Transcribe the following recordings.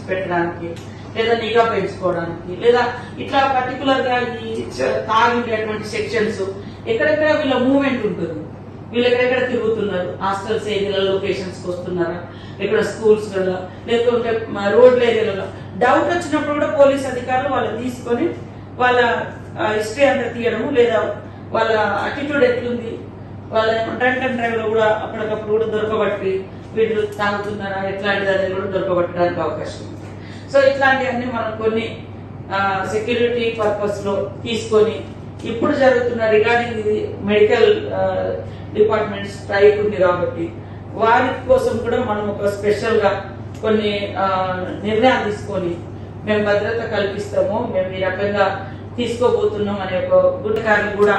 పెట్టడానికి, లేదా నిఘా పెంచుకోవడానికి, లేదా ఇట్లా పర్టికులర్ గా ఈ తాగిండేటువంటి సెక్షన్స్ ఎక్కడెక్కడ వీళ్ళ మూవ్మెంట్ ఉంటుంది, వీళ్ళు ఎక్కడెక్కడ తిరుగుతున్నారు, హాస్టల్స్ ఏరియాల లొకేషన్స్ కి వస్తున్నారా, ఇక్కడ స్కూల్స్ కదా, లేకుంటే రోడ్ల ఏరియాలలో డౌట్ వచ్చినప్పుడు కూడా పోలీస్ అధికారులు వాళ్ళని తీసుకొని వాళ్ళ హిస్టరీ అంతా తీయడము, లేదా వాళ్ళ అటిట్యూడ్ ఎట్లుంది, వాళ్ళ డ్రంక్ అండ్ డ్రైవ్ లో కూడా అప్పటికప్పుడు కూడా దొరకబట్టి వీళ్ళు తాగుతున్నారా ఎట్లాంటిది అనేది కూడా దొరకబట్టడానికి అవకాశం ఉంది. సో ఇట్లాంటివన్నీ మనం కొన్ని సెక్యూరిటీ పర్పస్ లో తీసుకొని ఇప్పుడు జరుగుతున్న రిగార్డింగ్ ఇది మెడికల్ డిపార్ట్మెంట్ స్ట్రైక్ ఉంది కాబట్టి వారి కోసం కూడా మనం ఒక స్పెషల్ గా కొన్ని నిర్ణయాలు తీసుకొని మేము భద్రత కల్పిస్తాము, మేము ఈ రకంగా తీసుకోబోతున్నాం అనే ఒక గుడ్డకారులు కూడా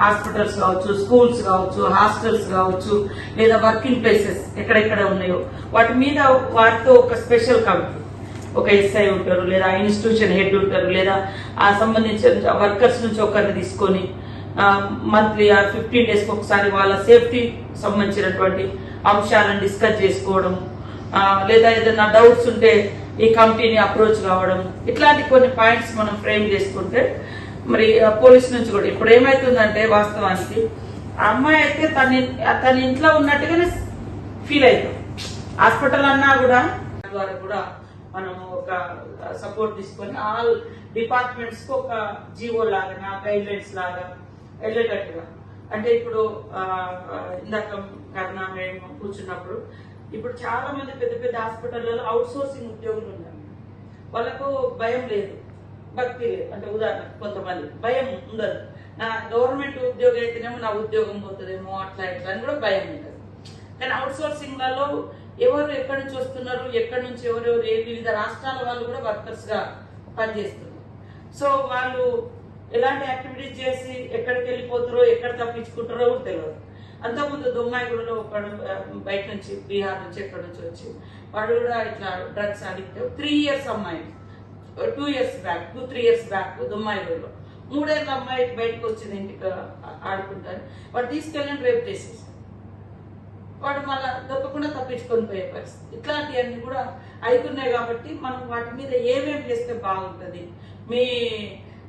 హాస్పిటల్స్ కావచ్చు, స్కూల్స్ కావచ్చు, హాస్టల్స్ కావచ్చు, లేదా వర్కింగ్ ప్లేసెస్ ఎక్కడెక్కడ ఉన్నాయో వాటి మీద వాటితో ఒక స్పెషల్ కమిటీ, ఒక ఎస్ఐ ఉంటారు, లేదా ఇన్స్టిట్యూషన్ హెడ్ ఉంటారు, లేదా ఆ సంబంధించిన వర్కర్స్ నుంచి ఒకరిని తీసుకొని మంత్లీ 15 days ఒకసారి వాళ్ళ సేఫ్టీ సంబంధించినటువంటి అంశాలను డిస్కస్ చేసుకోవడం, లేదా ఏదైనా డౌట్స్ ఉంటే ఈ కమిటీని అప్రోచ్ కావడం, ఇట్లాంటి కొన్ని పాయింట్స్ మనం ఫ్రేమ్ చేసుకుంటే మరి పోలీస్ నుంచి కూడా ఇప్పుడు ఏమైతుందంటే వాస్తవానికి ఆ అమ్మాయి అయితే తన ఇంట్లో ఉన్నట్టుగానే ఫీల్ అవుతాం. హాస్పిటల్ అన్నా కూడా ద్వారా కూడా మనం ఒక సపోర్ట్ తీసుకొని ఆల్ డిపార్ట్మెంట్స్ కి ఒక జీవో లాగా గైడ్ లైన్స్ లాగా వెళ్ళేటట్టుగా, అంటే ఇప్పుడు ఇందాక కరుణ మేము కూర్చున్నప్పుడు ఇప్పుడు చాలా మంది పెద్ద పెద్ద హాస్పిటల్లో అవుట్ సోర్సింగ్ ఉద్యోగులు ఉన్నారు, వాళ్ళకు భయం లేదు, భక్తి లేదు. అంటే ఉదాహరణ కొంతమంది భయం ఉండదు, నా గవర్నమెంట్ ఉద్యోగం అయితేనేమో నా ఉద్యోగం పోతుందేమో అట్లా ఇట్లా అని కూడా భయం ఉంటుంది. కానీ అవుట్ సోర్సింగ్ లలో ఎవరు ఎక్కడి నుంచి వస్తున్నారు, ఎక్కడి నుంచి ఎవరెవరు ఏ వివిధ రాష్ట్రాల వాళ్ళు కూడా వర్కర్స్ గా పనిచేస్తున్నారు. సో వాళ్ళు ఎలాంటి యాక్టివిటీస్ చేసి ఎక్కడికి వెళ్ళిపోతారో ఎక్కడ తప్పించుకుంటారో కూడా తెలియదు. అంతకుముందు దొమ్మాయిగూడలో ఒకడు బయట నుంచి బీహార్ నుంచి ఎక్కడి నుంచి వచ్చి వాడు కూడా ఇట్లా డ్రగ్స్ అడిక్ట్ 3 years అమ్మాయి 2 years బ్యాక్ 2-3 years బ్యాక్ దొమ్మాయిగూడలో 3 ఏళ్ళ అమ్మాయి బయటకు వచ్చింది ఇంటికి ఆడుకుంటారు, వాడు తీసుకెళ్ళని రేపు చేసేసి వాడు మళ్ళా దొరకకుండా తప్పించుకొని పోయే పరిస్థితి. ఇట్లాంటివన్నీ కూడా అవుతున్నాయి కాబట్టి మనం వాటి మీద ఏమేమి చేస్తే బాగుంటుంది, మీ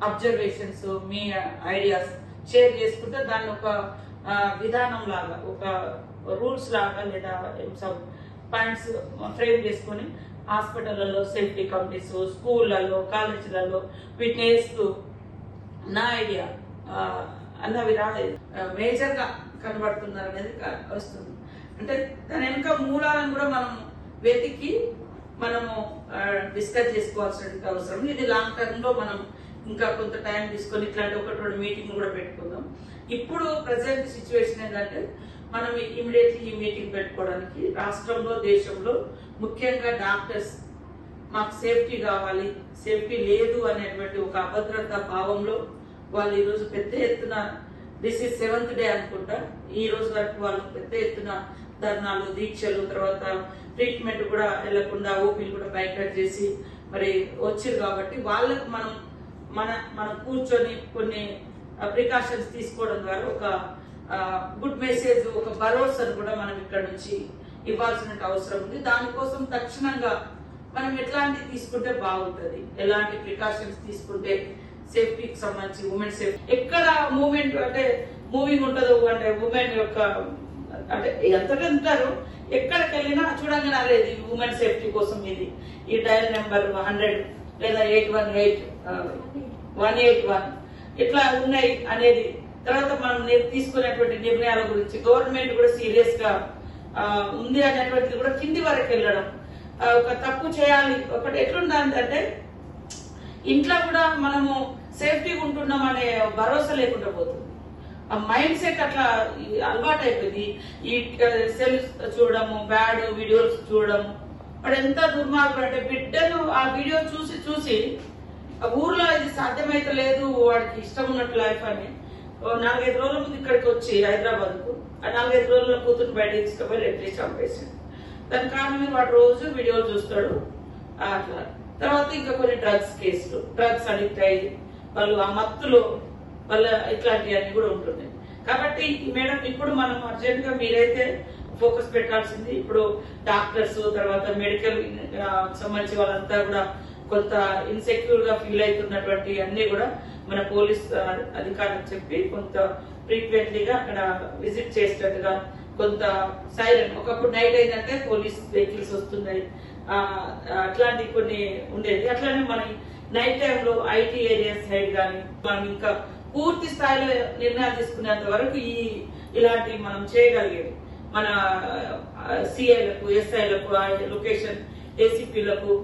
అబ్జర్వేషన్స్ మీ ఐడియాస్ షేర్ చేసుకుంటే దాన్ని ఒక విధానం లాగా ఒక రూల్స్ లాగా లేదా సబ్ పాయింట్స్ ఫ్రేమ్ చేసుకొని హాస్పిటళ్లలో సేఫ్టీ కమిటీస్, స్కూళ్లలో, కాలేజీలలో వీటిని వేస్తూ నా ఐడియా అన్నవి రాలేదు మేజర్ గా కనబడుతున్నారు అనేది వస్తుంది. అంటే దాని వెనుక మూలాలను కూడా మనం వెతికి మనము డిస్కస్ చేసుకోవాల్సిన అవసరం. ఇది లాంగ్ టర్మ్ లో మనం ఇంకా కొంత టైం తీసుకొని ఇట్లాంటి 1-2 మీటింగ్ కూడా పెట్టుకుందాం. ఇప్పుడు ప్రజెంట్ సిచ్యువేషన్ ఏంటంటే మనం ఇమీడియట్లీ ఈ మీటింగ్ పెట్టుకోవడానికి రాష్ట్రంలో దేశంలో ముఖ్యంగా డాక్టర్స్ మాకు సేఫ్టీ కావాలి, సేఫ్టీ లేదు అనేటువంటి ఒక అభద్రతా భావంలో వాళ్ళు ఈరోజు పెద్ద ఎత్తున దిస్ ఈజ్ 7th డే అనుకుంటా, ఈ రోజు వరకు వాళ్ళు పెద్ద ఎత్తున ధర్నాలు, దీక్షలు, తర్వాత ట్రీట్మెంట్ కూడా వెళ్లకుండా ఓపీలు కూడా బైకట్ చేసి మరి వచ్చారు. కాబట్టి వాళ్ళకు మనం కూర్చొని కొన్ని ప్రికాషన్స్ తీసుకోవడం ద్వారా ఒక గుడ్ మెసేజ్, ఒక భరోసాను కూడా మనం ఇక్కడ నుంచి ఇవ్వాల్సిన అవసరం ఉంది. దానికోసం తక్షణంగా మనం ఎట్లాంటి తీసుకుంటే బాగుంటది, ఎలాంటి ప్రికాషన్స్ తీసుకుంటే సేఫ్టీకి సంబంధించి ఉమెన్ సేఫ్టీ ఎక్కడ మూవ్మెంట్ అంటే మూవింగ్ ఉంటుందో, అంటే ఉమెన్ యొక్క అంటే ఎంతగా ఉంటారు ఎక్కడికి వెళ్ళినా చూడంగానే అదే ఉమెన్ సేఫ్టీ కోసం ఇది ఈ డయల్ నెంబర్ 100 లేదా 818-181 ఇట్లా ఉన్నాయి అనేది. తర్వాత మనం తీసుకునేటువంటి నిర్ణయాల గురించి గవర్నమెంట్ కూడా సీరియస్ గా ఉంది అనేటువంటిది కూడా కింది వరకు వెళ్ళడం, ఒక తప్పు చేయాలి ఒకటి ఎట్లుందంటే ఇంట్లో కూడా మనము సేఫ్టీగా ఉంటున్నాం అనే భరోసా లేకుండా పోతుంది. ఆ మైండ్ సెట్ అట్లా అలవాటు అయిపోయింది. ఈ సెల్స్ చూడడము, బ్యాడ్ వీడియోస్ చూడడము, వాడు ఎంత దుర్మార్గుడు అంటే బిడ్డను ఆ వీడియో చూసి చూసి ఊర్లో ఇది సాధ్యమైతే లేదు, వాడికి ఇష్టం ఉన్నట్టు లైఫ్ అని 4-5 రోజుల ముందు ఇక్కడికి వచ్చి హైదరాబాద్ కు ఆ 4-5 రోజుల కూతురు బయట తీసుకుపోయి ఎట్లీస్ట్ చంపేసాడు. దాని కారణమే వాడు రోజు వీడియోలు చూస్తాడు అట్లా. తర్వాత ఇంకా కొన్ని డ్రగ్స్ కేసులు, డ్రగ్స్ అడిక్ట్ అయ్యి వాళ్ళు ఆ మత్తులో వాళ్ళ ఇట్లాంటివన్నీ కూడా ఉంటున్నాయి. కాబట్టి మేడం ఇప్పుడు మనం అర్జెంట్ గా మీరైతే ఫోకస్ పెట్టాల్సింది. ఇప్పుడు డాక్టర్స్ తర్వాత మెడికల్ సంబంధించి వాళ్ళంతా కూడా కొంత ఇన్సెక్యూర్ గా ఫీల్ అవుతున్నటువంటి అన్ని కూడా మన పోలీస్ అధికారులకు చెప్పి కొంత ఫ్రీక్వెంట్లీగా అక్కడ విజిట్ చేసేటట్టుగా కొంత సైరన్, ఒకప్పుడు నైట్ అయిందంటే పోలీస్ వెహికల్స్ వస్తున్నాయి, అట్లాంటి కొన్ని ఉండేది. అట్లానే మన నైట్ టైంలో ఐటీ ఏరియా సైడ్ కానీ మనం ఇంకా పూర్తి స్థాయిలో నిర్ణయాలు తీసుకునేంత వరకు ఇలాంటి మనం చేయగలిగేది. మన సిఐలకు, ఎస్ఐలకు, లొకేషన్ ఏసీపీలకు,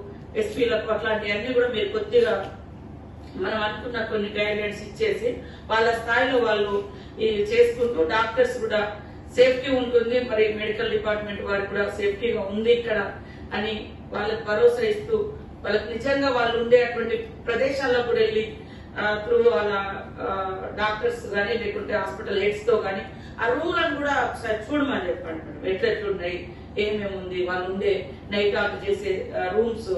ఎస్పీలకు అట్లాంటివన్నీ కూడా మీరు కొద్దిగా మనం అనుకున్న కొన్ని గైడ్ లైన్స్ ఇచ్చేసి వాళ్ళ స్థాయిలో వాళ్ళు చేసుకుంటూ డాక్టర్స్ కూడా సేఫ్టీ ఉంటుంది, మరి మెడికల్ డిపార్ట్మెంట్ వారికి కూడా సేఫ్టీగా ఉంది ఇక్కడ అని వాళ్ళకి భరోసా ఇస్తూ వాళ్ళకి నిజంగా వాళ్ళు ఉండేటువంటి ప్రదేశాల్లో కూడా వెళ్ళి త్రూ వాళ్ళ డాక్టర్స్ కానీ లేకుంటే హాస్పిటల్ హెడ్స్ తో కానీ ఆ రూమ్లను కూడా ఒకసారి చూడమని చెప్పండి. ఎట్లెట్లున్నాయి, ఏమేమి ఉంది, వాళ్ళు ఉండే నైట్ ఆఫ్ చేసే రూమ్స్